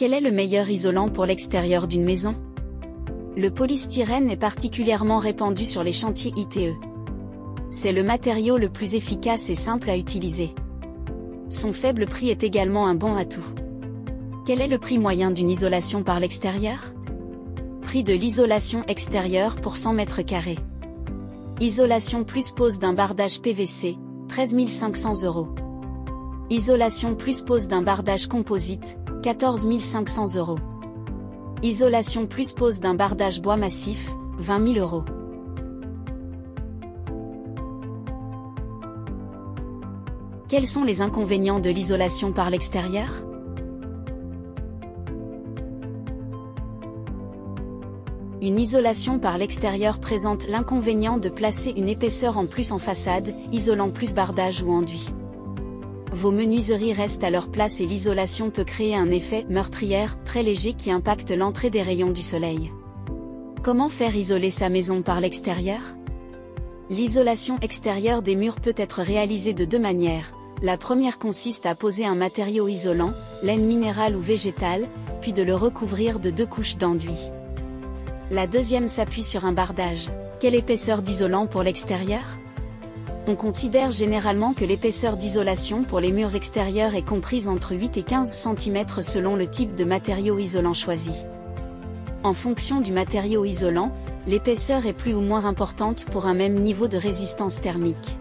Quel est le meilleur isolant pour l'extérieur d'une maison? Le polystyrène est particulièrement répandu sur les chantiers ITE. C'est le matériau le plus efficace et simple à utiliser. Son faible prix est également un bon atout. Quel est le prix moyen d'une isolation par l'extérieur? Prix de l'isolation extérieure pour 100 m². Isolation plus pose d'un bardage PVC, 13 500 €. Isolation plus pose d'un bardage composite, 14 500 €. Isolation plus pose d'un bardage bois massif, 20 000 €. Quels sont les inconvénients de l'isolation par l'extérieur? Une isolation par l'extérieur présente l'inconvénient de placer une épaisseur en plus en façade, isolant plus bardage ou enduit. Vos menuiseries restent à leur place et l'isolation peut créer un effet meurtrière très léger qui impacte l'entrée des rayons du soleil. Comment faire isoler sa maison par l'extérieur? L'isolation extérieure des murs peut être réalisée de deux manières. La première consiste à poser un matériau isolant, laine minérale ou végétale, puis de le recouvrir de 2 couches d'enduit. La deuxième s'appuie sur un bardage. Quelle épaisseur d'isolant pour l'extérieur? On considère généralement que l'épaisseur d'isolation pour les murs extérieurs est comprise entre 8 et 15 cm selon le type de matériau isolant choisi. En fonction du matériau isolant, l'épaisseur est plus ou moins importante pour un même niveau de résistance thermique.